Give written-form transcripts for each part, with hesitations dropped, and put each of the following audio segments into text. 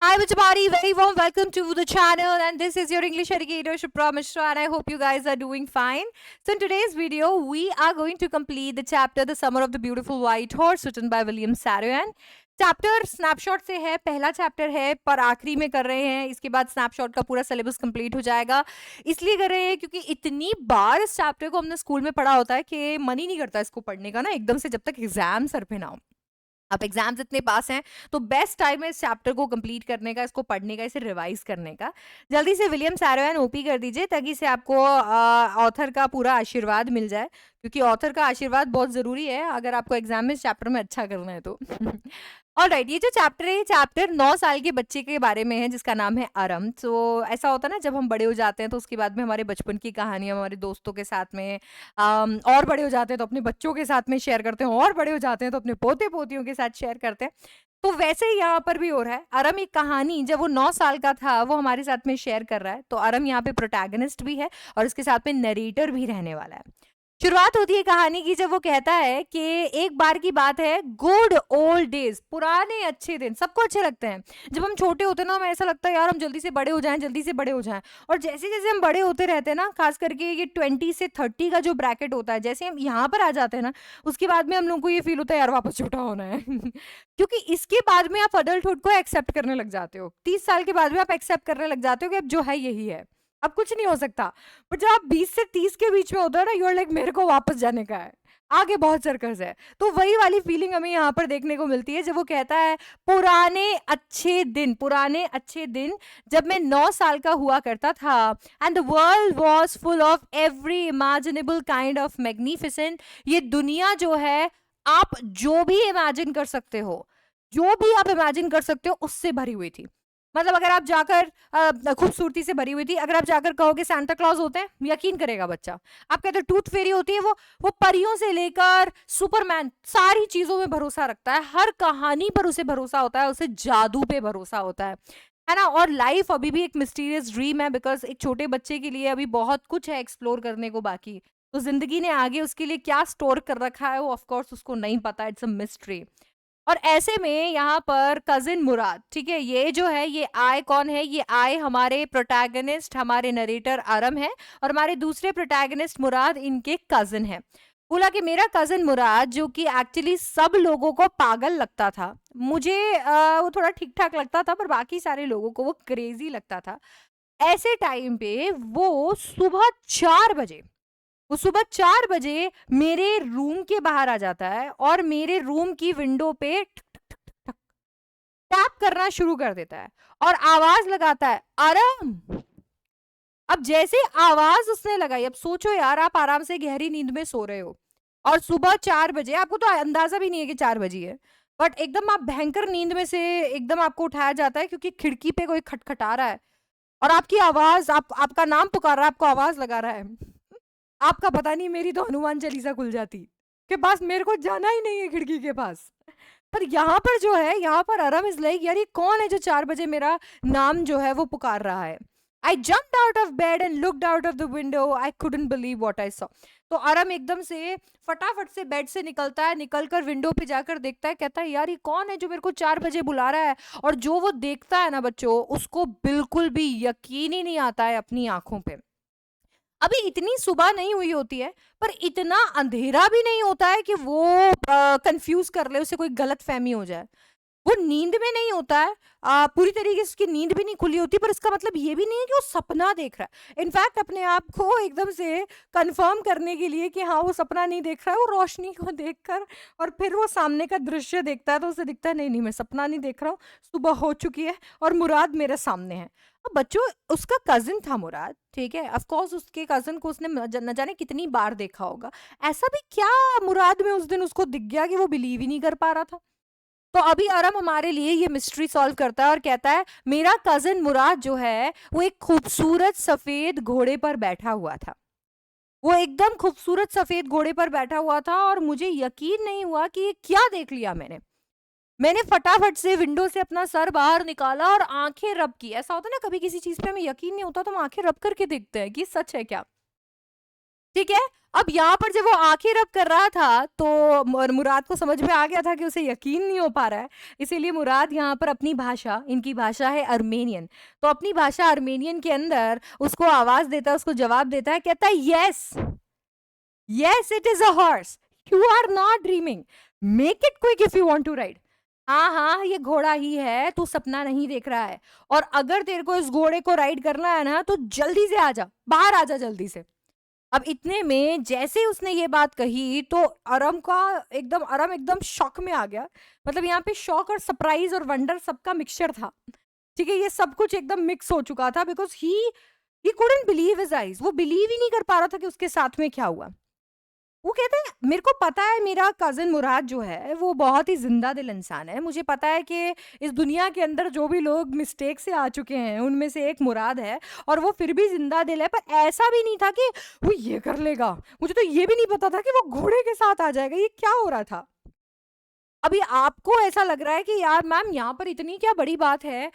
Hi everybody, very warm welcome to the channel, and this is your English educator Shubhra Mishra, and I hope you guys are doing fine. So in today's video, we are going to complete the chapter The Summer of the Beautiful White Horse written by William Saroyan. Chapter snapshot से है, पहला chapter है पर आखिरी में कर रहे हैं, इसके बाद स्नैपशॉट का पूरा सिलेबस कंप्लीट हो जाएगा। इसलिए कर रहे हैं क्योंकि इतनी बार इस चैप्टर को हमने स्कूल में पढ़ा होता है कि मन ही नहीं करता इसको पढ़ने का ना, एकदम से जब तक एग्जाम सर पे ना हो। आप एग्जाम्स इतने पास हैं तो बेस्ट टाइम है इस चैप्टर को कंप्लीट करने का, इसको पढ़ने का, इसे रिवाइज करने का। जल्दी से विलियम सैरोयान ओपी कर दीजिए ताकि से आपको ऑथर का पूरा आशीर्वाद मिल जाए, क्योंकि ऑथर का आशीर्वाद बहुत जरूरी है अगर आपको एग्जाम में इस चैप्टर में अच्छा करना है तो। ऑलराइट, ये जो चैप्टर है, ये चैप्टर 9 साल के बच्चे के बारे में है जिसका नाम है अरम। तो ऐसा होता है ना, जब हम बड़े हो जाते हैं तो उसके बाद में हमारे बचपन की कहानियां हमारे दोस्तों के साथ में और बड़े हो जाते हैं तो अपने बच्चों के साथ में शेयर करते हैं, और बड़े हो जाते हैं तो अपने पोते पोतियों के साथ शेयर करते हैं। तो वैसे ही यहाँ पर भी हो रहा है। अरम एक कहानी जब वो 9 साल का था वो हमारे साथ में शेयर कर रहा है। तो अरम यहाँ पे प्रोटैगनिस्ट भी है और इसके साथ में नरेटर भी रहने वाला है। शुरुआत होती है कहानी की जब वो कहता है कि एक बार की बात है, गुड ओल्ड डेज, पुराने अच्छे दिन। सबको अच्छे लगते हैं जब हम छोटे होते हैं ना, हमें ऐसा लगता है यार हम जल्दी से बड़े हो जाएं, जल्दी से बड़े हो जाएं। और जैसे जैसे हम बड़े होते रहते हैं ना, खास करके ये 20 से 30 का जो ब्रैकेट होता है, जैसे हम यहाँ पर आ जाते हैं ना, उसके बाद में हम लोग को ये फील होता है यार वापस छोटा होना है। क्योंकि इसके बाद में आप अडल्टहुड को एक्सेप्ट करने लग जाते हो। 30 साल के बाद में आप एक्सेप्ट करने लग जाते हो कि अब जो है यही है, अब कुछ नहीं हो सकता। बट जब आप 20 से 30 के बीच में होते हो ना, यू आर लाइक मेरे को वापस जाने का है, आगे बहुत सर्कस है। तो वही वाली फीलिंग हमें यहाँ पर देखने को मिलती है जब वो कहता है पुराने अच्छे दिन, पुराने अच्छे दिन जब मैं 9 साल का हुआ करता था, and the world was full of every imaginable kind of magnificent. ये दुनिया जो है, आप जो भी इमेजिन कर सकते हो, जो भी आप इमेजिन कर सकते हो उससे भरी हुई थी। मतलब अगर आप जाकर खूबसूरती से भरी हुई थी। अगर आप जाकर कहोगे सांता क्लॉज होते हैं, यकीन करेगा बच्चा। आप कहते हो टूथ फेरी होती है, वो परियों से लेकर सुपरमैन सारी चीजों में भरोसा रखता है, हर कहानी पर उसे भरोसा होता है, उसे जादू पे भरोसा होता है ना। और लाइफ अभी भी एक मिस्टीरियस ड्रीम है, बिकॉज एक छोटे बच्चे के लिए अभी बहुत कुछ है एक्सप्लोर करने को बाकी। तो जिंदगी ने आगे उसके लिए क्या स्टोर कर रखा है वो ऑफकोर्स उसको नहीं पता, इट्स अ मिस्ट्री। और ऐसे में यहाँ पर कजिन मुराद, ठीक है, ये जो है, ये आय कौन है? ये आय हमारे प्रोटैगनिस्ट, हमारे नरेटर आरम है, और हमारे दूसरे प्रोटैगनिस्ट मुराद इनके कजिन है। बोला कि मेरा कजिन मुराद, जो कि एक्चुअली सब लोगों को पागल लगता था, मुझे वो थोड़ा ठीक ठाक लगता था, पर बाकी सारे लोगों को वो क्रेजी लगता था। ऐसे टाइम पे वो सुबह 4 बजे मेरे रूम के बाहर आ जाता है और मेरे रूम की विंडो पे ठक ठक ठक ठक ठक टैप करना शुरू कर देता है और आवाज लगाता है, आराम। अब जैसे आवाज उसने लगाई, अब सोचो यार, आप आराम से गहरी नींद में सो रहे हो और सुबह 4 बजे, आपको तो अंदाजा भी नहीं है कि 4 बजे है, बट एकदम आप भयंकर नींद में से एकदम आपको उठाया जाता है क्योंकि खिड़की पे कोई खटखटा रहा है और आपकी आवाज, आपका नाम पुकार रहा है, आपको आवाज लगा रहा है। आपका पता नहीं, मेरी तो हनुमान चालीसा खुल जाती कि बस मेरे को जाना ही नहीं है खिड़की के पास। पर यहाँ पर जो है, यहाँ पर अरम इज लाइक यार ये कौन है जो 4 बजे मेरा नाम जो है वो पुकार रहा है। आई jumped out of bed and looked out of the window, I couldn't believe what I saw. तो अरम एकदम से फटाफट से बेड से निकलता है, निकलकर विंडो पे जाकर देखता है, कहता है यार ये कौन है जो मेरे को 4 बजे बुला रहा है। और जो वो देखता है ना बच्चों, उसको बिल्कुल भी यकीन ही नहीं आता है अपनी आंखों पे। अभी इतनी सुबह नहीं हुई होती है, पर इतना अंधेरा भी नहीं होता है कि वो कंफ्यूज कर ले, उसे कोई गलत फहमी हो जाए। वो नींद में नहीं होता है, पूरी तरीके से उसकी नींद भी नहीं खुली होती, पर इसका मतलब ये भी नहीं है कि वो सपना देख रहा है। इनफैक्ट अपने आप को एकदम से कंफर्म करने के लिए कि हाँ वो सपना नहीं देख रहा है, वो रोशनी को देखकर और फिर वो सामने का दृश्य देखता है तो उसे दिखता है नहीं नहीं मैं सपना नहीं देख रहा हूँ, सुबह हो चुकी है और मुराद मेरे सामने है। अब बच्चों, उसका कजिन था मुराद, ठीक है, ऑफ कोर्स उसके कजिन को उसने न जाने कितनी बार देखा होगा। ऐसा भी क्या मुराद में उस दिन उसको दिख गया कि वो बिलीव ही नहीं कर पा रहा था। तो अभी अरम हमारे लिए ये मिस्ट्री सॉल्व करता है और कहता है मेरा कजिन मुराद जो है वो एक खूबसूरत सफेद घोड़े पर बैठा हुआ था। वो एकदम खूबसूरत सफेद घोड़े पर बैठा हुआ था और मुझे यकीन नहीं हुआ कि ये क्या देख लिया मैंने। मैंने फटाफट से विंडो से अपना सर बाहर निकाला और आंखें रब की। ऐसा होता है ना, कभी किसी चीज पे हमें यकीन नहीं होता तो हम आंखें रब करके देखते हैं कि सच है क्या। ठीक है। अब यहाँ पर जब वो आंखें रब कर रहा था तो मुराद को समझ में आ गया था कि उसे यकीन नहीं हो पा रहा है, इसीलिए मुराद यहाँ पर अपनी भाषा, इनकी भाषा है अर्मेनियन, तो अपनी भाषा अर्मेनियन के अंदर उसको आवाज देता है, उसको जवाब देता है, कहता है yes, yes it is a horse, you are not dreaming, make it quick if you want to ride. हाँ हाँ ये घोड़ा ही है, तू सपना नहीं देख रहा है, और अगर तेरे को इस घोड़े को राइड करना है ना तो जल्दी से आ जा, बाहर आ जा जल्दी से। अब इतने में जैसे उसने ये बात कही तो अरम एकदम शॉक में आ गया। मतलब यहाँ पे शॉक और सरप्राइज और वंडर सबका मिक्सचर था। ठीक है, ये सब कुछ एकदम मिक्स हो चुका था, because he couldn't believe his eyes, वो बिलीव ही नहीं कर पा रहा था कि उसके साथ में क्या हुआ। वो कहते हैं मेरे को पता है मेरा कजिन मुराद जो है वो बहुत ही जिंदा दिल इंसान है, मुझे पता है कि इस दुनिया के अंदर जो भी लोग मिस्टेक से आ चुके हैं उनमें से एक मुराद है, और वो फिर भी जिंदा दिल है, पर ऐसा भी नहीं था कि वो ये कर लेगा। मुझे तो ये भी नहीं पता था कि वो घोड़े के साथ आ जाएगा, ये क्या हो रहा था। अभी आपको ऐसा लग रहा है कि यार मैम यहाँ पर इतनी क्या बड़ी बात है,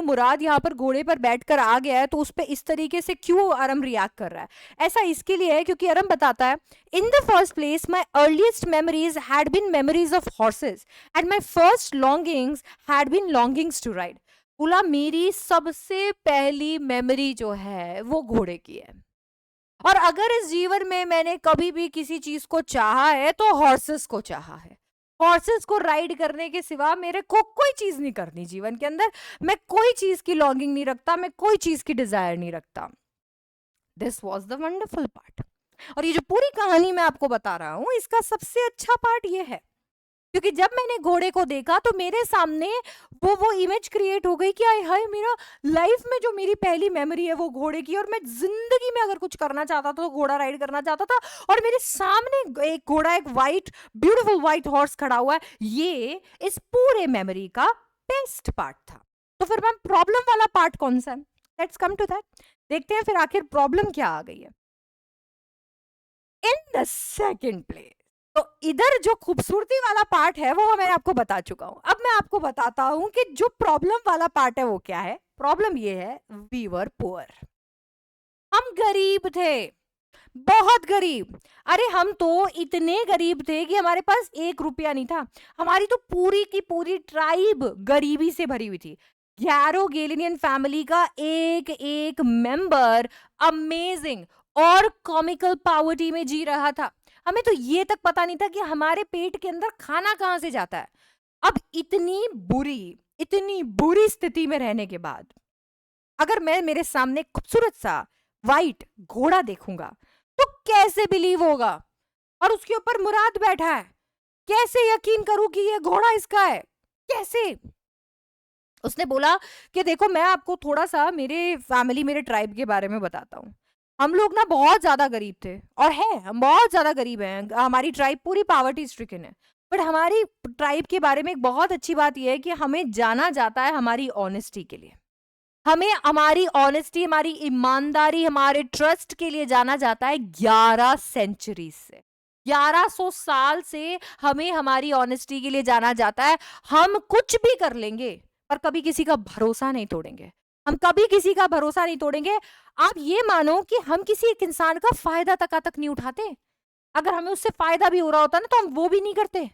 मुराद यहाँ पर घोड़े पर बैठकर आ गया है तो उस पर इस तरीके से क्यों अरम रिएक्ट कर रहा है। ऐसा इसके लिए है क्योंकि अरम बताता है, in the first place my earliest memories had been memories of horses and my first longings had been longings to ride. बोला मेरी सबसे पहली मेमोरी जो है वो घोड़े की है, और अगर इस जीवन में मैंने कभी भी किसी चीज को चाहा है तो हॉर्सेस को चाहा है। हॉर्सेस को राइड करने के सिवा मेरे को कोई चीज नहीं करनी जीवन के अंदर, मैं कोई चीज की लॉन्गिंग नहीं रखता, मैं कोई चीज की डिजायर नहीं रखता। This was the wonderful part. और ये जो पूरी कहानी मैं आपको बता रहा हूं इसका सबसे अच्छा पार्ट ये है, क्योंकि जब मैंने घोड़े को देखा तो मेरे सामने वो इमेज क्रिएट हो गई कि आय हाय मेरा लाइफ में जो मेरी पहली मेमोरी है वो घोड़े की, और मैं जिंदगी में अगर कुछ करना चाहता था तो घोड़ा राइड करना चाहता था, और मेरे सामने एक घोड़ा, एक वाइट ब्यूटीफुल वाइट हॉर्स खड़ा हुआ है, ये इस पूरे मेमोरी का बेस्ट पार्ट था। तो फिर मैम प्रॉब्लम वाला पार्ट कौन सा है, लेट्स कम टू दैट, देखते हैं फिर आखिर प्रॉब्लम क्या आ गई है। इन द सेकेंड प्लेस, तो इधर जो खूबसूरती वाला पार्ट है वो मैं आपको बता चुका हूं, अब मैं आपको बताता हूं कि जो प्रॉब्लम वाला पार्ट है वो क्या है। प्रॉब्लम ये है, वी वर पुअर, हम गरीब थे, बहुत गरीब। अरे हम तो इतने गरीब थे कि हमारे पास 1 रुपया नहीं था, हमारी तो पूरी की पूरी ट्राइब गरीबी से भरी हुई थी। गैरोगेलिनियन फैमिली का एक एक मेंबर अमेजिंग और कॉमिकल पावर्टी में जी रहा था। हमें तो ये तक पता नहीं था कि हमारे पेट के अंदर खाना कहां से जाता है। अब इतनी बुरी स्थिति में रहने के बाद अगर मैं मेरे सामने खूबसूरत सा वाइट घोड़ा देखूंगा तो कैसे बिलीव होगा, और उसके ऊपर मुराद बैठा है, कैसे यकीन करूं कि ये घोड़ा इसका है, कैसे। उसने बोला कि देखो मैं आपको थोड़ा सा मेरे फैमिली, मेरे ट्राइब के बारे में बताता हूँ। हम लोग ना बहुत ज्यादा गरीब थे, और है हम बहुत ज्यादा गरीब हैं, हमारी ट्राइब पूरी पावर्टी स्ट्रिकन है। बट हमारी ट्राइब के बारे में एक बहुत अच्छी बात यह है कि हमें जाना जाता है हमारी ऑनेस्टी के लिए, हमें हमारी ऑनेस्टी, हमारी ईमानदारी, हमारे ट्रस्ट के लिए जाना जाता है 11 सेंचुरी से, 1100 साल से हमें हमारी ऑनेस्टी के लिए जाना जाता है। हम कुछ भी कर लेंगे पर कभी किसी का भरोसा नहीं तोड़ेंगे, हम कभी किसी का भरोसा नहीं तोड़ेंगे। आप ये मानो कि हम किसी एक इंसान का फायदा तक नहीं उठाते, अगर हमें उससे फायदा भी हो रहा होता ना तो हम वो भी नहीं करते।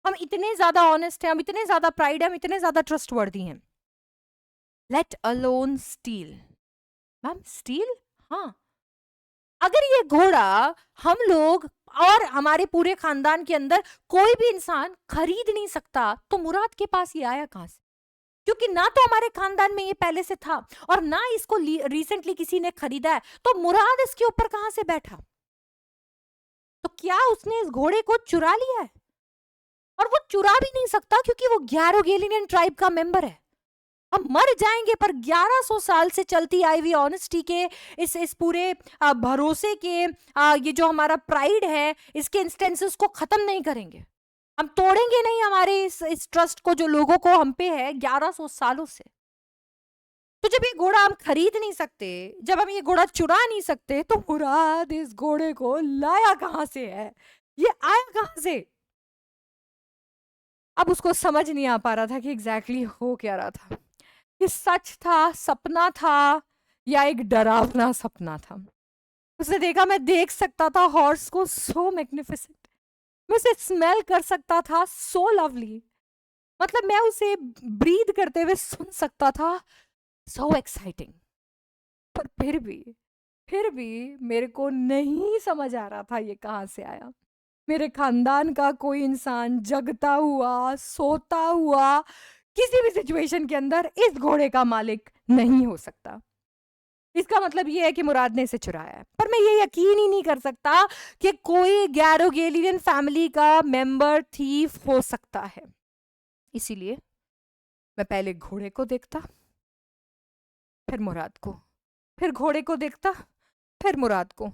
हम इतने ज्यादा ऑनेस्ट हैं, हम इतने ज्यादा प्राइड है, हम इतने ज्यादा ट्रस्टवर्दी हैं। Let alone steel, ma'am steel, हाँ, अगर ये घोड़ा हम लोग और हमारे पूरे खानदान के अंदर कोई भी इंसान खरीद नहीं सकता तो मुराद के पास ये आया कहां से, क्योंकि ना तो हमारे खानदान में ये पहले से था और ना इसको रिसेंटली किसी ने खरीदा है, तो मुराद इसके ऊपर कहां से बैठा। तो क्या उसने इस घोड़े को चुरा लिया है, और वो चुरा भी नहीं सकता क्योंकि वो गैरोगेलिनियन ट्राइब का मेंबर है। हम मर जाएंगे पर 1100 साल से चलती आई हुई ऑनेस्टी के इस पूरे भरोसे के ये जो हमारा प्राइड है इसके इंस्टेंसेस को खत्म नहीं करेंगे, हम तोड़ेंगे नहीं हमारे इस ट्रस्ट को जो लोगों को हम पे है 1100 सालों से। तो जब ये घोड़ा हम खरीद नहीं सकते, जब हम ये घोड़ा चुरा नहीं सकते, तो मुराद इस घोड़े को लाया कहां से है, ये आया कहां से। अब उसको समझ नहीं आ पा रहा था कि एग्जैक्टली हो क्या रहा था, ये सच था, सपना था, या एक डरावना सपना था। उसने देखा मैं देख सकता था हॉर्स को, सो मैग्निफिसेंट, मैं उसे स्मेल कर सकता था, सो लवली, मतलब मैं उसे ब्रीथ करते हुए सुन सकता था, सो एक्साइटिंग। पर फिर भी मेरे को नहीं समझ आ रहा था ये कहाँ से आया। मेरे खानदान का कोई इंसान जगता हुआ, सोता हुआ, किसी भी सिचुएशन के अंदर इस घोड़े का मालिक नहीं हो सकता। इसका मतलब ये है कि मुराद ने इसे चुराया है। पर मैं ये यकीन ही नहीं कर सकता कि कोई गैरोगेलियन फैमिली का मेंबर थीफ हो सकता है। इसीलिए मैं पहले घोड़े को देखता, फिर मुराद को, फिर घोड़े को देखता, फिर मुराद को।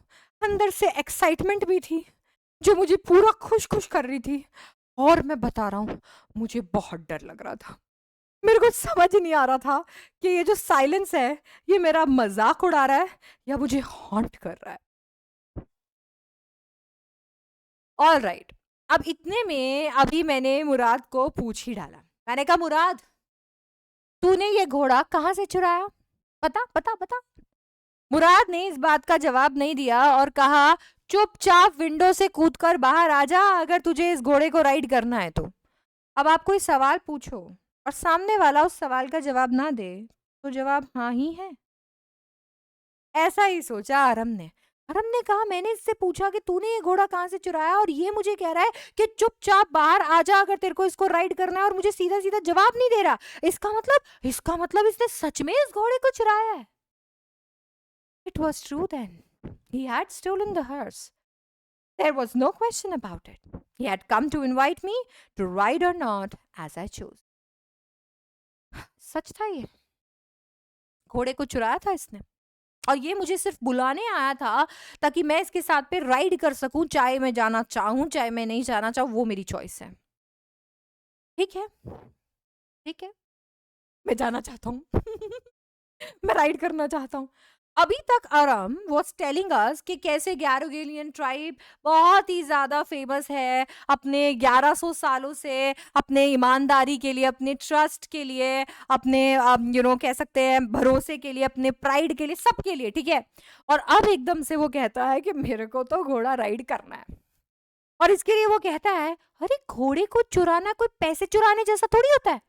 अंदर से एक्साइटमेंट भी थी जो मुझे पूरा खुश खुश कर रही थी, और मैं बता रहा हूं मुझे बहुत डर लग रहा था। मेरे को समझ ही नहीं आ रहा था कि ये जो साइलेंस है ये मेरा मजाक उड़ा रहा है या मुझे हॉन्ट कर रहा है। ऑल राइट, अब इतने में अभी मैंने मुराद को पूछ ही डाला। मैंने कहा मुराद, तूने ये घोड़ा कहाँ से चुराया, बता बता बता। मुराद ने इस बात का जवाब नहीं दिया और कहा, चुपचाप विंडो से कूदकर बाहर आ जा अगर तुझे इस घोड़े को राइड करना है तो। अब आप कोई सवाल पूछो और सामने वाला उस सवाल का जवाब ना दे तो जवाब हाँ ही है। ऐसा ही सोचा अरम ने। अरम ने कहा, मैंने इससे पूछा कि तूने ये घोड़ा कहाँ से चुराया और ये मुझे कह रहा है कि चुपचाप बाहर आ जा अगर तेरे को इसको राइड करना है, और मुझे सीधा सीधा जवाब नहीं दे रहा। इसका मतलब इसने सच में इस घोड़े को चुराया है। It was true then. He had stolen the horse. There was no question about it. He had come to invite me to ride or not as I chose. सच था ये, घोड़े को चुराया था इसने, और ये मुझे सिर्फ बुलाने आया था ताकि मैं इसके साथ पे राइड कर सकूं, चाहे मैं जाना चाहूं चाहे मैं नहीं जाना चाहूं, वो मेरी चॉइस है। ठीक है, ठीक है, मैं जाना चाहता हूँ मैं राइड करना चाहता हूँ। अभी तक आराम वॉज टेलिंग अस कि कैसे गैरोगेलियन ट्राइब बहुत ही ज्यादा फेमस है अपने 1100 सालों से, अपने ईमानदारी के लिए, अपने ट्रस्ट के लिए, अपने कह सकते हैं भरोसे के लिए, अपने प्राइड के लिए, सबके लिए, ठीक है। और अब एकदम से वो कहता है कि मेरे को तो घोड़ा राइड करना है, और इसके लिए वो कहता है, अरे घोड़े को चुराना कोई पैसे चुराने जैसा थोड़ी होता है।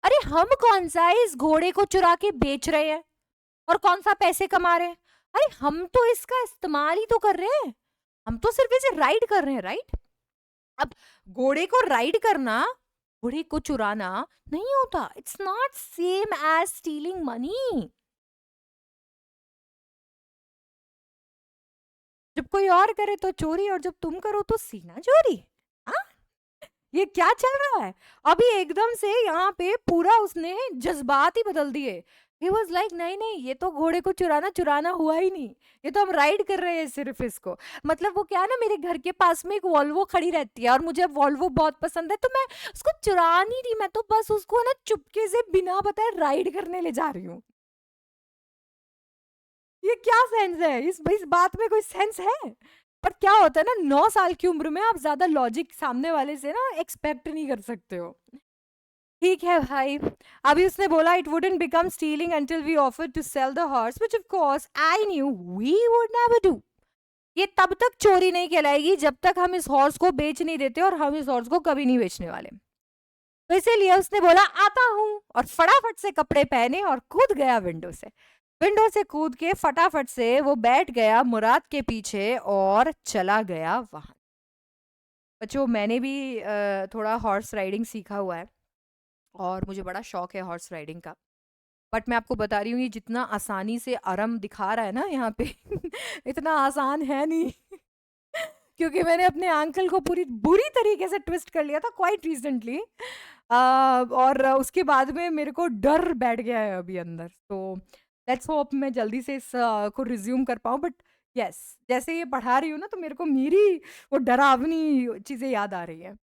अरे हम कौन सा इस घोड़े को चुरा के बेच रहे हैं और कौन सा पैसे कमा रहे हैं। अरे हम तो इसका इस्तेमाल ही तो कर रहे हैं, हम तो सिर्फ इसे राइड कर रहे हैं, राइट। अब घोड़े को राइड करना, घोड़े को चुराना नहीं होता। It's not same as stealing money. जब कोई और करे तो चोरी, और जब तुम करो तो सीना चोरी। हाँ, ये क्या चल रहा है। अभी एकदम से यहाँ पे पूरा उसने जज्बात ही बदल दिए। ही वॉज लाइक, नहीं नहीं, ये तो घोड़े को चुराना चुराना हुआ ही नहीं, ये तो हम राइड कर रहे हैं सिर्फ इसको। मतलब वो क्या है ना, मेरे घर के पास में एक वॉल्वो खड़ी रहती है और मुझे वॉल्वो बहुत पसंद है, तो मैं उसको चुरा नहीं रही, मैं तो बस उसको ना चुपके से बिना बताए राइड करने ले जा रही हूँ। ये क्या सेंस है, इस बात में कोई सेंस है। पर क्या होता है ना, 9 साल की उम्र में आप ज्यादा लॉजिक सामने वाले से ना एक्सपेक्ट नहीं कर सकते हो। ठीक है भाई, अभी उसने बोला, it wouldn't become stealing until we offered to sell the horse, which of course I knew we would never do. ये तब तक चोरी नहीं कहलाएगी जब तक हम इस हॉर्स को बेच नहीं देते, और हम इस हॉर्स को कभी नहीं बेचने वाले। तो इसीलिए उसने बोला, आता हूं, और फटाफट से कपड़े पहने और कूद गया विंडो से। विंडो से कूद के फटाफट से वो बैठ गया मुराद के पीछे और चला गया वहां। बच्चों, मैंने भी थोड़ा हॉर्स राइडिंग सीखा हुआ है और मुझे बड़ा शौक है हॉर्स राइडिंग का। बट मैं आपको बता रही हूँ, ये जितना आसानी से आराम दिखा रहा है ना यहाँ पे इतना आसान है नहीं क्योंकि मैंने अपने अंकल को पूरी बुरी तरीके से ट्विस्ट कर लिया था क्वाइट रिसेंटली, और उसके बाद में मेरे को डर बैठ गया है अभी अंदर। तो लेट्स होप मैं जल्दी से इस को रिज्यूम कर पाऊँ। बट यस, जैसे ये पढ़ा रही हूँ ना तो मेरे को मेरी वो डरावनी चीज़ें याद आ रही है।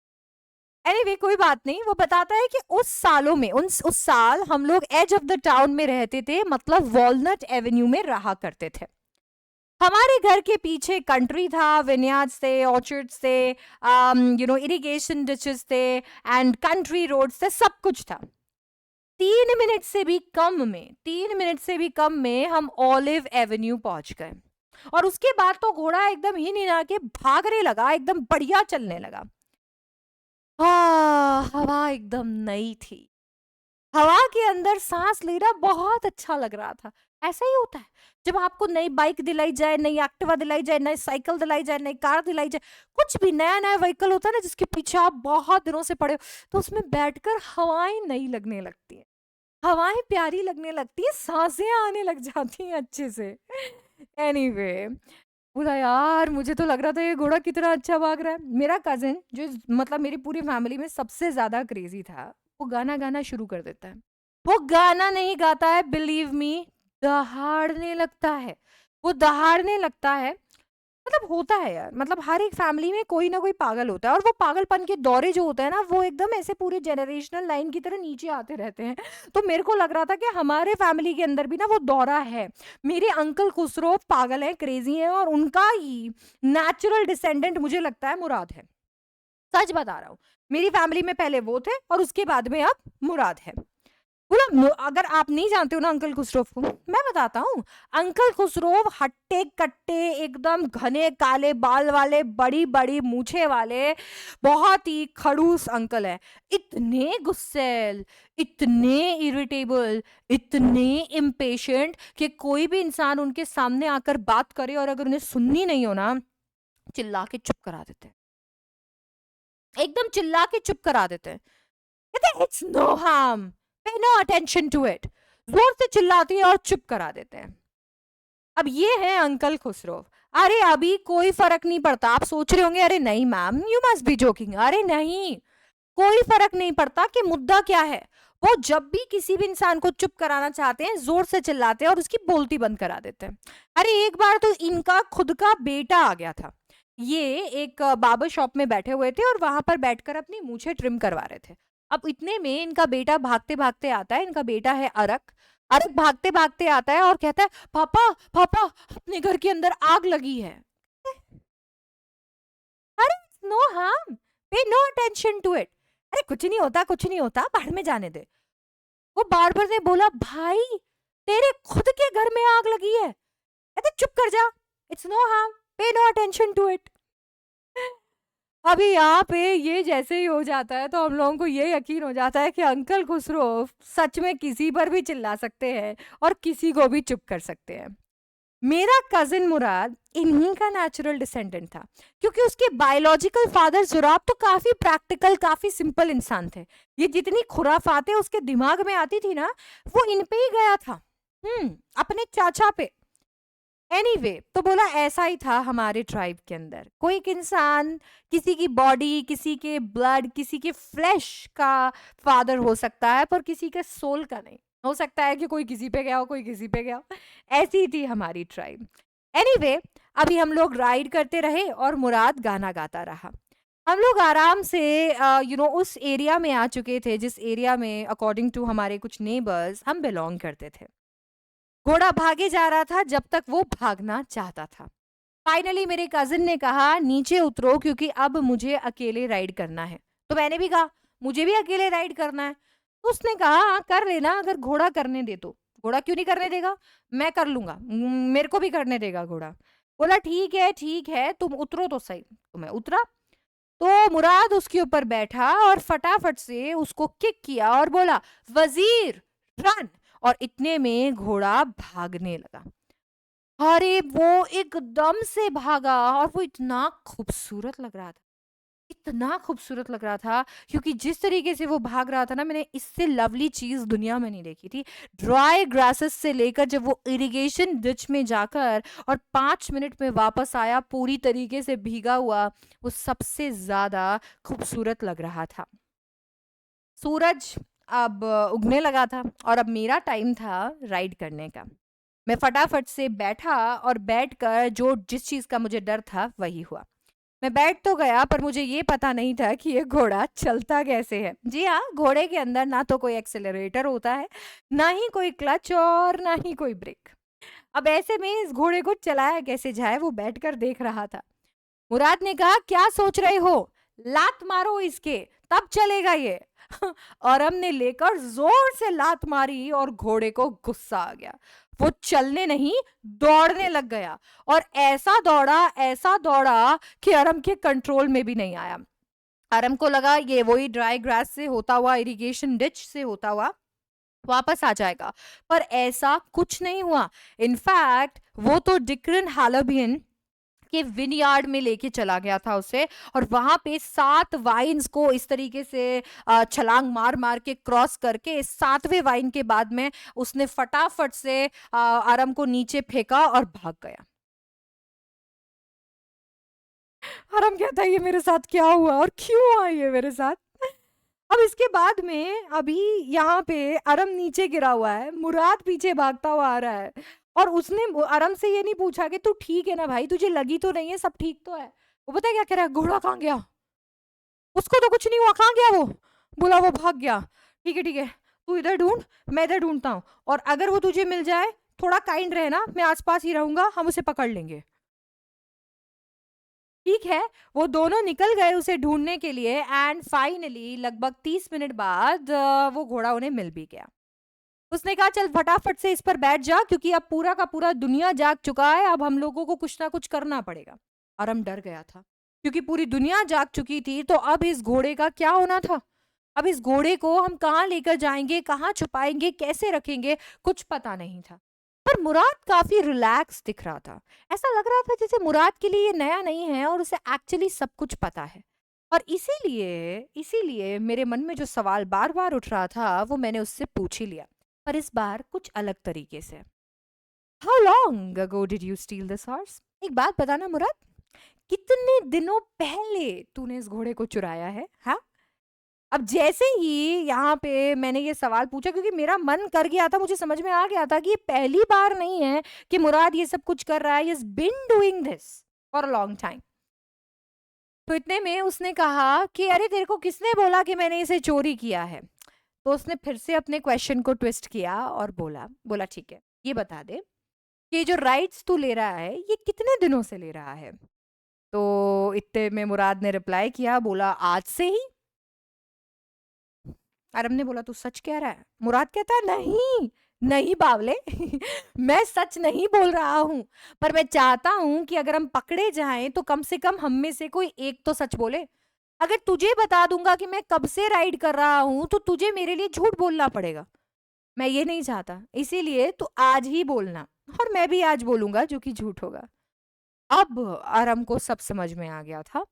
एनीवे कोई बात नहीं। वो बताता है कि उस सालों में उस साल हम लोग एज ऑफ द टाउन में रहते थे, मतलब वॉलनट एवेन्यू में रहा करते थे। हमारे घर के पीछे कंट्री था, विनयार्ड्स थे, ऑर्चर्ड्स थे, इरिगेशन डिचेस थे एंड कंट्री रोड्स थे, सब कुछ था। 3 मिनट से भी कम में हम ऑलिव एवेन्यू पहुंच गए। और उसके बाद तो घोड़ा एकदम हिन हिना के भागने लगा, एकदम बढ़िया चलने लगा। हवा एकदम नई थी। हवा के अंदर सांस लेना बहुत अच्छा लग रहा था। ऐसा ही होता है जब आपको नई बाइक दिलाई जाए, नई एक्टिवा दिलाई जाए, नई साइकिल दिलाई जाए, नई कार दिलाई जाए, कुछ भी नया नया व्हीकल होता है ना जिसके पीछे आप बहुत दिनों से पड़े हो, तो उसमें बैठकर हवाएं नई लगने लगती है, हवाएं प्यारी लगने लगती है, सांसें आने लग जाती हैं अच्छे से। एनीवे, बोला यार मुझे तो लग रहा था ये घोड़ा कितना अच्छा भाग रहा है। मेरा कजिन जो मतलब मेरी पूरी फैमिली में सबसे ज्यादा क्रेजी था, वो गाना गाना शुरू कर देता है। वो गाना नहीं गाता है, बिलीव मी, दहाड़ने लगता है। वो दहाड़ने लगता है। मतलब होता है यार, मतलब हर एक फैमिली में कोई ना कोई पागल होता है, और वो पागलपन के दौरे जो होते हैं ना, वो एकदम ऐसे पूरे जनरेशनल लाइन की तरह नीचे आते रहते हैं। तो मेरे को लग रहा था कि हमारे फैमिली के अंदर भी ना वो दौरा है। मेरे अंकल खुसरो पागल है, क्रेजी है, और उनका ही नेचुरल डिसेंडेंट मुझे लगता है मुराद है। सच बता रहा हूँ, मेरी फैमिली में पहले वो थे और उसके बाद में अब मुराद है। बोला अगर आप नहीं जानते हो ना अंकल खुसरो को, मैं बताता हूँ। अंकल खुसरो हट्टे कट्टे, एकदम घने काले बाल वाले, बड़ी बड़ी मूछे वाले, बहुत ही खड़ूस अंकल है। इतने गुस्सैल, इतने इरिटेबल, इतने इम्पेशेंट कि कोई भी इंसान उनके सामने आकर बात करे और अगर उन्हें सुननी नहीं हो ना, चिल्ला के चुप करा देते हैं। एकदम चिल्ला के चुप करा देते हैं। कहते इट्स नो हार्म, पे नो अटेंशन टू इट, जोर से चिल्लाती है और चुप करा देते हैं। अब ये है अंकल खुसरो। अरे अभी कोई फर्क नहीं पड़ता। आप सोच रहे होंगे अरे नहीं ma'am, you must be joking. अरे नहीं, कोई फर्क नहीं पड़ता कि मुद्दा क्या है। वो जब भी किसी भी इंसान को चुप कराना चाहते हैं, जोर से चिल्लाते हैं और उसकी बोलती बंद करा देते हैं। अरे एक बार तो इनका खुद का बेटा आ गया था। ये एक बार्बर शॉप में बैठे हुए थे और वहां पर बैठकर अपनी मूछें ट्रिम करवा रहे थे। अब इतने में इनका बेटा भागते भागते आता है। इनका बेटा है अरक। अरक भागते भागते आता है और कहता है, पापा पापा, अपने घर के अंदर आग लगी है। अरे नो हार्म, पे नो अटेंशन टू इट। अरे कुछ नहीं होता, कुछ नहीं होता, बाहर में जाने दे। वो बार्बर ने बोला, भाई तेरे खुद के घर में आग लगी है। कहते चुप कर जा, इट्स नो हार्म, पे नो अटेंशन टू इट। अभी यहाँ पे ये जैसे ही हो जाता है तो हम लोगों को ये यकीन हो जाता है कि अंकल खुसरो सच में किसी पर भी चिल्ला सकते हैं और किसी को भी चुप कर सकते हैं। मेरा कजिन मुराद इन्हीं का नेचुरल डिसेंडेंट था, क्योंकि उसके बायोलॉजिकल फादर जुराब तो काफी प्रैक्टिकल, काफी सिंपल इंसान थे। ये जितनी खुराफातें उसके दिमाग में आती थी ना, वो इन पे ही गया था। अपने चाचा पे। एनीवे, तो बोला ऐसा ही था हमारे ट्राइब के अंदर। कोई एक इंसान किसी की बॉडी, किसी के ब्लड, किसी के फ्लैश का फादर हो सकता है, पर किसी के सोल का नहीं। हो सकता है कि कोई किसी पे गया हो, कोई किसी पे गया हो। ऐसी ही थी हमारी ट्राइब। एनीवे, अभी हम लोग राइड करते रहे और मुराद गाना गाता रहा। हम लोग आराम से उस एरिया में आ चुके थे जिस एरिया में अकॉर्डिंग टू हमारे कुछ नेबर्स हम बिलोंग करते थे। घोड़ा भागे जा रहा था जब तक वो भागना चाहता था। फाइनली मेरे कजिन ने कहा नीचे उतरो, क्योंकि अब मुझे अकेले राइड करना है। तो मैंने भी कहा मुझे भी अकेले राइड करना है। तो उसने कहा हाँ कर लेना, अगर घोड़ा करने दे तो। घोड़ा क्यों नहीं करने देगा, मैं कर लूंगा, मेरे को भी करने देगा घोड़ा। बोला ठीक है, तुम उतरो तो सही। तो मैं उतरा। तो मुराद उसके ऊपर बैठा और फटाफट से उसको किक किया और बोला, वजीर रन। और इतने में घोड़ा भागने लगा। अरे वो एकदम से भागा और वो इतना खूबसूरत लग रहा था, इतना खूबसूरत लग रहा था, क्योंकि जिस तरीके से वो भाग रहा था ना, मैंने इससे लवली चीज दुनिया में नहीं देखी थी। ड्राई ग्रासेस से लेकर जब वो इरिगेशन डिच में जाकर और 5 मिनट में वापस आया पूरी तरीके से भीगा हुआ, वो सबसे ज्यादा खूबसूरत लग रहा था। सूरज अब उगने लगा था और अब मेरा टाइम था राइड करने का। मैं फटाफट से बैठा और बैठकर जो जिस चीज का मुझे डर था वही हुआ। मैं बैठ तो गया, पर मुझे ये पता नहीं था कि ये घोड़ा चलता कैसे है। जी हाँ, घोड़े के अंदर ना तो कोई एक्सेलरेटर होता है, ना ही कोई क्लच और ना ही कोई ब्रेक। अब ऐसे में इस घोड़े को चलाया कैसे जाए वो बैठकर देख रहा था। मुराद ने कहा क्या सोच रहे हो, लात मारो इसके, तब चलेगा ये। और हमने लेकर जोर से लात मारी और घोड़े को गुस्सा आ गया। वो चलने नहीं, दौड़ने लग गया। और ऐसा दौड़ा कि अरम के कंट्रोल में भी नहीं आया। अरम को लगा ये वही ड्राई ग्रास से होता हुआ, इरिगेशन डिच से होता हुआ वापस आ जाएगा, पर ऐसा कुछ नहीं हुआ। इनफैक्ट वो तो डिक्रन हालाबियन के विनयार्ड में लेके चला गया था उसे, और वहां पे 7 वाइन्स को इस तरीके से छलांग मार मार के क्रॉस करके 7वें वाइन के बाद में उसने फटाफट से आरम को नीचे फेंका और भाग गया। आरम कहता है ये मेरे साथ क्या हुआ और क्यों हुआ ये मेरे साथ। अब इसके बाद में अभी यहाँ पे अरम नीचे गिरा हुआ है, मुराद पीछे भागता हुआ आ रहा है, और उसने अरम से ये नहीं पूछा कि तू ठीक है ना भाई, तुझे लगी तो नहीं है, सब ठीक तो है। वो पता है क्या कह रहा है, घोड़ा कहाँ गया, उसको तो कुछ नहीं हुआ, कहाँ गया वो। बोला वो भाग गया। ठीक है, तू इधर ढूंढ, मैं इधर ढूंढता हूँ, और अगर वो तुझे मिल जाए थोड़ा काइंड रहना, मैं आसपास ही रहूंगा, हम उसे पकड़ लेंगे। ठीक है, वो दोनों निकल गए उसे ढूंढने के लिए, एंड फाइनली लगभग 30 मिनट बाद वो घोड़ा उन्हें मिल भी गया। उसने कहा चल फटाफट से इस पर बैठ जा, क्योंकि अब पूरा का पूरा दुनिया जाग चुका है, अब हम लोगों को कुछ ना कुछ करना पड़ेगा। अरम डर गया था, क्योंकि पूरी दुनिया जाग चुकी थी, तो अब इस घोड़े का क्या होना था। अब इस घोड़े को हम कहाँ लेकर जाएंगे, कहाँ छुपाएंगे, कैसे रखेंगे, कुछ पता नहीं था। पर मुराद काफी रिलैक्स दिख रहा था। ऐसा लग रहा था जैसे मुराद के लिए ये नया नहीं है और उसे एक्चुअली सब कुछ पता है। और इसीलिए इसीलिए मेरे मन में जो सवाल बार बार उठ रहा था वो मैंने उससे पूछ ही लिया, पर इस बार कुछ अलग तरीके से। How long ago did you steel this horse? एक बात बताना मुराद, कितने दिनों पहले तूने इस घोड़े को चुराया है? हाँ, अब जैसे ही यहाँ पे मैंने ये सवाल पूछा, क्योंकि मेरा मन कर गया था, मुझे समझ में आ गया था कि ये पहली बार नहीं है कि मुराद ये सब कुछ कर रहा है, is been doing this for a long time. तो इतने में उसने कहा कि अरे तेरे को किसने बोला कि मैंने इसे चोरी किया है। तो उसने फिर से अपने क्वेश्चन को ट्विस्ट किया और बोला बोला ठीक है, ये बता दे कि ये जो राइट्स तू ले रहा है ये कितने दिनों से ले रहा है। तो इतने में मुराद ने रिप्लाई किया, बोला आज से ही। आरब ने बोला तू सच कह रहा है? मुराद कहता है नहीं नहीं बावले मैं सच नहीं बोल रहा हूँ, पर मैं चाहता हूँ कि अगर हम पकड़े जाएं तो कम से कम हम में से कोई एक तो सच बोले। अगर तुझे बता दूंगा कि मैं कब से राइड कर रहा हूँ तो तुझे मेरे लिए झूठ बोलना पड़ेगा। मैं ये नहीं चाहता, इसीलिए तू आज ही बोलना, और मैं भी आज बोलूंगा जो कि झूठ होगा। अब आरम को सब समझ में आ गया था।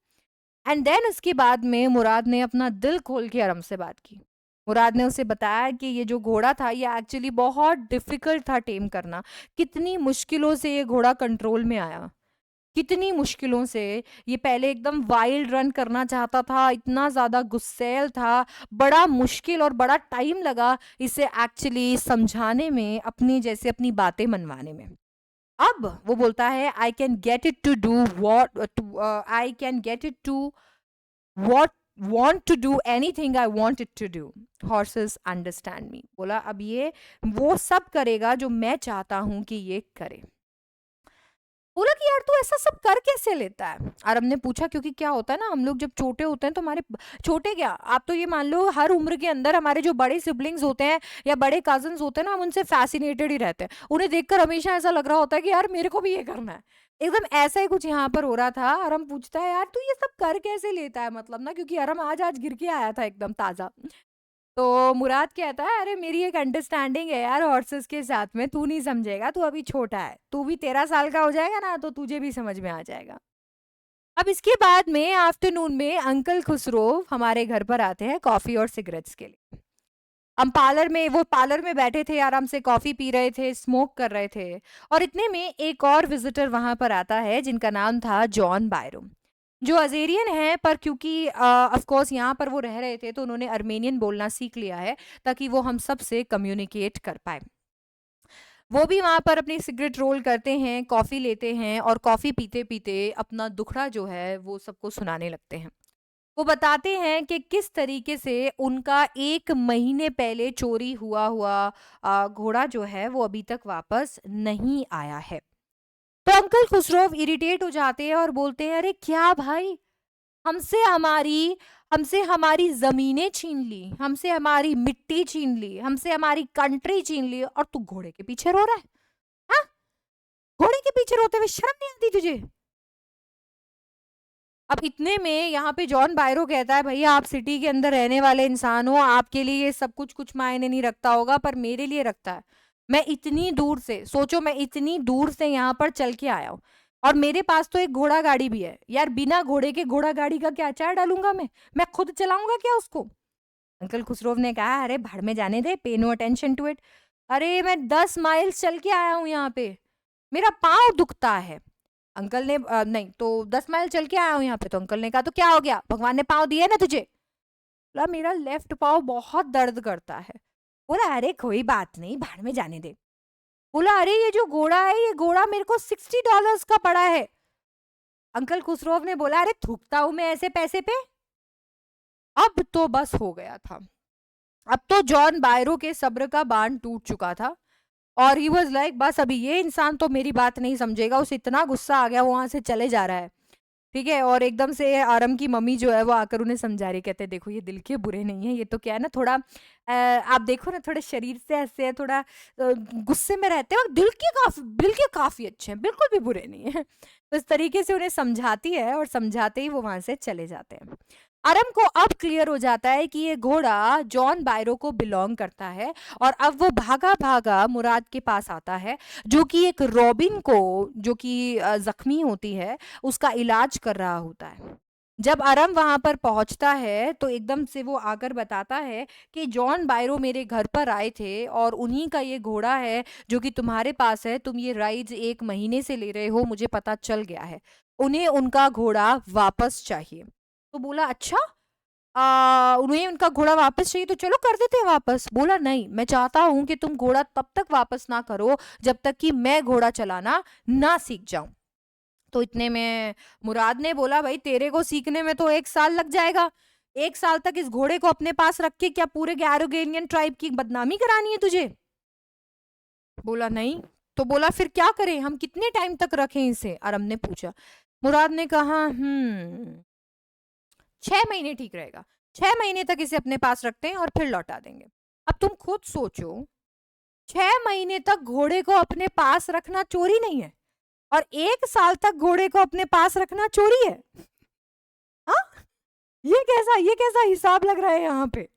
एंड देन उसके बाद में मुराद ने अपना दिल खोल के अरम से बात की। मुराद ने उसे बताया कि ये जो घोड़ा था ये एक्चुअली बहुत डिफिकल्ट था टेम करना। कितनी मुश्किलों से ये घोड़ा कंट्रोल में आया, कितनी मुश्किलों से। ये पहले एकदम वाइल्ड रन करना चाहता था, इतना ज्यादा गुस्सैल था, बड़ा मुश्किल और बड़ा टाइम लगा इसे एक्चुअली समझाने में, अपनी जैसे अपनी बातें मनवाने में। अब वो बोलता है I can get it to do what I can get it to what want to do anything I want it to do. Horses understand me. बोला अब ये वो सब करेगा जो मैं चाहता हूं कि ये करे। बोला कि यार तू ऐसा सब कर कैसे लेता है? आरब ने पूछा क्योंकि क्या होता है ना, हम लोग जब छोटे होते हैं तो हमारे छोटे क्या, आप तो ये मान लो हर उम्र के अंदर हमारे जो बड़े सिबलिंग्स होते हैं या बड़े कजन्स होते हैं ना, हम उनसे फैसिनेटेड ही रहते हैं। उन्हें देखकर हमेशा ऐसा लग रहा होता है कि यार मेरे को भी ये करना है। एकदम ऐसा ही कुछ यहाँ पर हो रहा था। अरम पूछता है यार तू ये सब कर कैसे लेता है, मतलब ना, क्योंकि अरम आज आज गिर के आया था एकदम ताजा। तो मुराद कहता है अरे मेरी एक अंडरस्टैंडिंग है यार हॉर्सेस के साथ में, तू नहीं समझेगा, तू अभी छोटा है, तू भी 13 साल का हो जाएगा ना तो तुझे भी समझ में आ जाएगा। अब इसके बाद में आफ्टरनून में अंकल खुसरो हमारे घर पर आते हैं कॉफी और सिगरेट्स के लिए। हम पार्लर में बैठे थे, आराम से कॉफी पी रहे थे, स्मोक कर रहे थे, और इतने में एक और विजिटर वहां पर आता है जिनका नाम था जॉन बायरोम, जो अजेरियन है, पर क्योंकि ऑफ कोर्स यहाँ पर वो रह रहे थे तो उन्होंने अर्मेनियन बोलना सीख लिया है ताकि वो हम सब से कम्युनिकेट कर पाए। वो भी वहां पर अपनी सिगरेट रोल करते हैं, कॉफी लेते हैं, और कॉफी पीते पीते अपना दुखड़ा जो है वो सबको सुनाने लगते हैं। वो बताते हैं कि किस तरीके से उनका 1 महीने पहले चोरी हुआ हुआ घोड़ा जो है वो अभी तक वापस नहीं आया है। तो अंकल खुसरो इरिटेट हो जाते हैं और बोलते हैं अरे क्या भाई, हमसे हमारी हमसे हमारी जमीनें छीन ली, हमसे हमारी मिट्टी छीन ली, हमसे हमारी कंट्री छीन ली, और तू घोड़े के पीछे रो रहा है। के पीछे रोते हुए, शर्म नहीं आती तुझे? अब इतने में यहाँ पे जॉन बायरो कहता है, भैया आप सिटी के अंदर रहने वाले इंसान हो, आपके लिए ये सब कुछ कुछ मायने नहीं रखता होगा, पर मेरे लिए रखता है। मैं इतनी दूर से, सोचो मैं इतनी दूर से यहाँ पर चल के आया हूँ, और मेरे पास तो एक घोड़ा गाड़ी भी है यार। बिना घोड़े के घोड़ा गाड़ी का क्या अचार डालूंगा मैं खुद चलाऊंगा क्या उसको? अंकल खुसरोव ने कहा, अरे भाड़ में जाने दे, पे नो अटेंशन टू इट। अरे मैं 10 माइल्स चल के आया हूँ यहाँ पे, मेरा पाँव दुखता है। अंकल ने नहीं तो 10 माइल चल के आया हूँ यहाँ पे। तो अंकल ने कहा, तो क्या हो गया, भगवान ने पाँव दिए ना तुझे? बोला, मेरा लेफ्ट पाँव बहुत दर्द करता है। बोला, अरे कोई बात नहीं, भाड़ में जाने दे। बोला, अरे ये जो घोड़ा है, ये घोड़ा मेरे को $60 का पड़ा है। अंकल खुसरोव ने बोला, अरे थूकता हूं मैं ऐसे पैसे पे? अब तो बस हो गया था। अब तो जॉन बायरो के सब्र का बांध टूट चुका था, और ही वॉज लाइक, बस अभी ये इंसान तो मेरी बात नहीं समझेगा। उसे इतना गुस्सा आ गया, वो वहां से चले जा रहा है। ठीक है, और एकदम से आरम की मम्मी जो है वो आकर उन्हें समझा रही, कहते देखो ये दिल के बुरे नहीं है, ये तो क्या है ना, थोड़ा आप देखो ना, थोड़े शरीर से ऐसे है, थोड़ा गुस्से में रहते हैं, और दिल के काफी अच्छे हैं, बिल्कुल भी बुरे नहीं है। तो इस तरीके से उन्हें समझाती है, और समझाते ही वो वहां से चले जाते हैं। आरम को अब क्लियर हो जाता है कि ये घोड़ा जॉन बायरो को बिलोंग करता है, और अब वो भागा भागा मुराद के पास आता है, जो कि एक रॉबिन को, जो कि जख्मी होती है, उसका इलाज कर रहा होता है। जब आरम वहां पर पहुंचता है तो एकदम से वो आकर बताता है कि जॉन बायरो मेरे घर पर आए थे, और उन्हीं का ये घोड़ा है जो कि तुम्हारे पास है। तुम ये राइड्स 1 महीने से ले रहे हो, मुझे पता चल गया है। उन्हें उनका घोड़ा वापस चाहिए। तो बोला, अच्छा, उन्हें उनका घोड़ा वापस चाहिए, तो चलो कर देते हैं वापस। बोला, नहीं, मैं चाहता हूं कि तुम घोड़ा तब तक वापस ना करो जब तक कि मैं घोड़ा चलाना ना सीख जाऊं। तो इतने में मुराद ने बोला, भाई तेरे को सीखने में तो 1 साल लग जाएगा। 1 साल तक इस घोड़े को अपने पास रख के क्या पूरे गैरोगेनियन ट्राइब की बदनामी करानी है तुझे? बोला, नहीं। तो बोला, फिर क्या करें, हम कितने टाइम तक रखें इसे? आरम ने पूछा। मुराद ने कहा, 6 महीने ठीक रहेगा। 6 महीने तक इसे अपने पास रखते हैं और फिर लौटा देंगे। अब तुम खुद सोचो, 6 महीने तक घोड़े को अपने पास रखना चोरी नहीं है, और 1 साल तक घोड़े को अपने पास रखना चोरी है। हाँ, ये कैसा हिसाब लग रहा है यहाँ पे?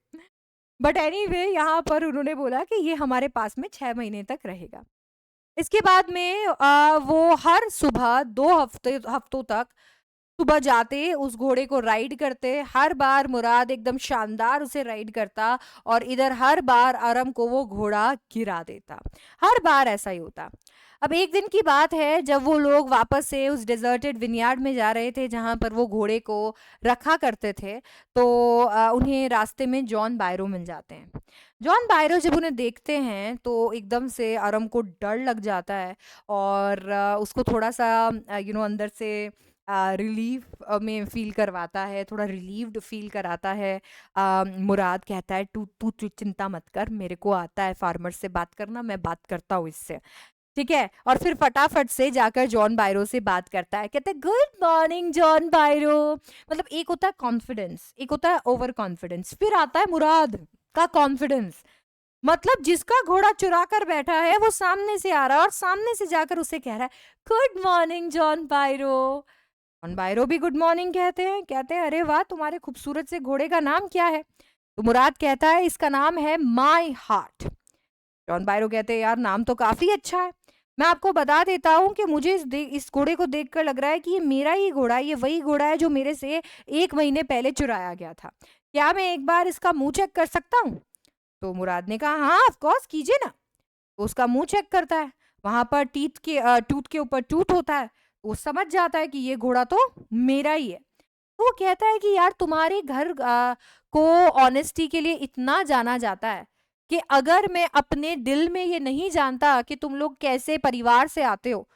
बट एनीवे, यहाँ पर उन्होंने बोला कि ये हमारे पास में 6 महीने तक रहेगा। इसके बाद में वो हर सुबह 2 हफ्तों तक सुबह जाते, उस घोड़े को राइड करते। हर बार मुराद एकदम शानदार उसे राइड करता, और इधर हर बार आरम को वो घोड़ा गिरा देता। हर बार ऐसा ही होता। अब एक दिन की बात है, जब वो लोग वापस से उस डेजर्टेड विनयार्ड में जा रहे थे जहां पर वो घोड़े को रखा करते थे, तो उन्हें रास्ते में जॉन बायरो मिल जाते हैं। जॉन बायरो जब उन्हें देखते हैं तो एकदम से आरम को डर लग जाता है, और उसको थोड़ा सा अंदर से रिलीफ में फील करवाता है, थोड़ा रिलीव्ड फील कराता है। मुराद कहता है, तू तू तू चिंता मत कर, मेरे को आता है फार्मर से बात करना, मैं बात करता हूँ इससे। ठीक है, और फिर फटाफट से जाकर जॉन बायरो से बात करता है। कहते हैं, गुड मॉर्निंग जॉन बायरो। मतलब एक होता है कॉन्फिडेंस, एक होता है ओवर कॉन्फिडेंस, फिर आता है मुराद का कॉन्फिडेंस। मतलब जिसका घोड़ा चुरा कर बैठा है वो सामने से आ रहा है, और सामने से जाकर उसे कह रहा है, गुड मॉर्निंग जॉन बायरो। जॉन बायरो भी गुड मॉर्निंग कहते हैं। कहते हैं, अरे वाह, तुम्हारे खूबसूरत से घोड़े का नाम क्या है? तो मुराद कहता है, इसका नाम है माई हार्ट। जॉन बायरो कहते हैं, यार नाम तो काफी अच्छा है। मैं आपको बता देता हूँ कि मुझे इस घोड़े को देखकर लग रहा है कि ये मेरा ही घोड़ा है, ये वही घोड़ा है जो मेरे से 1 महीने पहले चुराया गया था। क्या मैं एक बार इसका मुंह चेक कर सकता हूँ? तो मुराद ने कहा, हाँ ऑफ कोर्स, कीजिए ना। तो उसका मुंह चेक करता है, वहां पर टूथ के ऊपर टूथ होता है। वो समझ जाता है कि ये घोड़ा तो मेरा ही है। तो वो कहता है कि यार तुम्हारे घर को ऑनेस्टी के लिए इतना जाना जाता है कि अगर मैं अपने दिल में ये नहीं जानता कि तुम लोग कैसे परिवार से आते हो,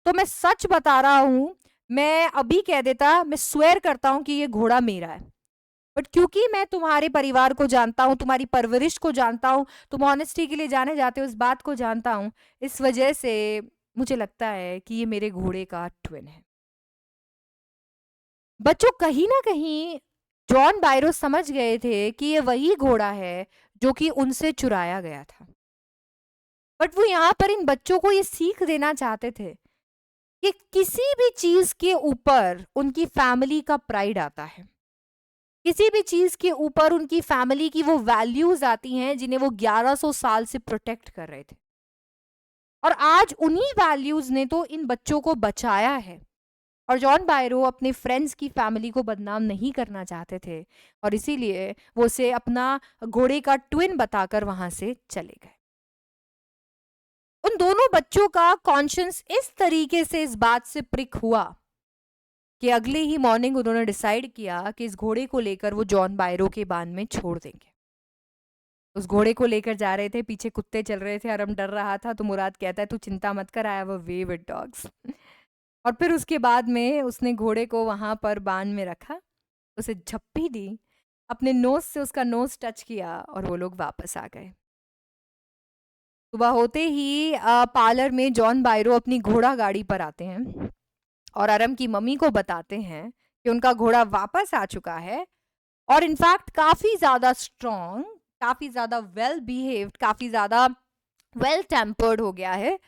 तो मैं सच बता रहा हूं, मैं अभी कह देता, मैं स्वेर करता हूं कि ये घोड़ा मेरा है। बट क्योंकि मैं तुम्हारे परिवार को जानता हूँ, तुम्हारी परवरिश को जानता हूँ, तुम ऑनेस्टी के लिए जाने जाते हो, इस बात को जानता हूँ, इस वजह से मुझे लगता है कि ये मेरे घोड़े का ट्विन है। बच्चों, कहीं ना कहीं जॉन बायरो समझ गए थे कि ये वही घोड़ा है जो कि उनसे चुराया गया था। बट वो यहाँ पर इन बच्चों को ये सीख देना चाहते थे कि किसी भी चीज के ऊपर उनकी फैमिली का प्राइड आता है, किसी भी चीज के ऊपर उनकी फैमिली की वो वैल्यूज आती हैं जिन्हें वो 1100 साल से प्रोटेक्ट कर रहे थे। और आज उन्हीं वैल्यूज ने तो इन बच्चों को बचाया है। और जॉन बायरो अपने फ्रेंड्स की फैमिली को बदनाम नहीं करना चाहते थे, और इसीलिए वो उसे अपना घोड़े का ट्विन बताकर वहां से चले गए। उन दोनों बच्चों का कॉन्शियंस इस तरीके से इस बात से प्रिक हुआ कि अगले ही मॉर्निंग उन्होंने डिसाइड किया कि इस घोड़े को लेकर वो जॉन बायरो के बांध में छोड़ देंगे। उस घोड़े को लेकर जा रहे थे, पीछे कुत्ते चल रहे थे, अरम डर रहा था, तो मुराद कहता है तू चिंता मत कर, I have a way with dogs. और फिर उसके बाद में उसने घोड़े को वहां पर बांध में रखा, उसे झप्पी दी, अपने नोज से उसका नोज टच किया, और वो लोग वापस आ गए। सुबह होते ही पार्लर में जॉन बायरो अपनी घोड़ा गाड़ी पर आते हैं और अरम की मम्मी को बताते हैं कि उनका घोड़ा वापस आ चुका है, और इनफैक्ट काफी ज्यादा स्ट्रॉन्ग, काफी ज्यादा वेल बिहेव्ड, काफी ज्यादा वेल टेम्पर्ड हो गया है।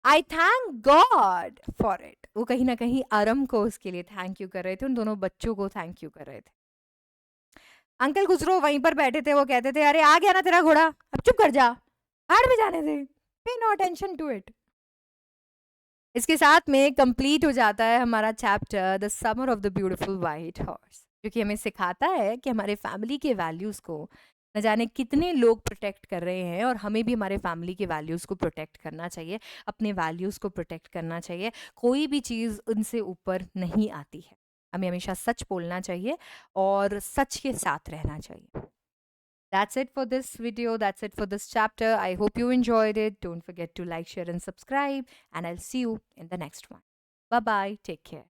आई थैंक गॉड फॉर इट। वो कहीं ना कहीं अरम को उसके लिए थैंक यू कर रहे थे, उन दोनों बच्चों को थैंक यू कर रहे थे। अंकल खुसरो वहीं पर बैठे थे, वो कहते थे अरे आ गया ना तेरा घोड़ा, अब चुप कर जा, हाड़ में जाने दे, पे नो अटेंशन टू इट। इसके साथ में कंप्लीट हो जाता है हमारा chapter the summer of the beautiful white horse, जो कि हमें सिखाता है कि हमारे फैमिली के वैल्यूज़ को न जाने कितने लोग प्रोटेक्ट कर रहे हैं, और हमें भी हमारे फैमिली के वैल्यूज़ को प्रोटेक्ट करना चाहिए, अपने वैल्यूज़ को प्रोटेक्ट करना चाहिए। कोई भी चीज़ उनसे ऊपर नहीं आती है। हमें हमेशा सच बोलना चाहिए और सच के साथ रहना चाहिए। That's it for this video. That's it for this chapter. I hope you enjoyed it. Don't forget to like, share, and subscribe. And I'll see you in the next one. Bye bye. Take care.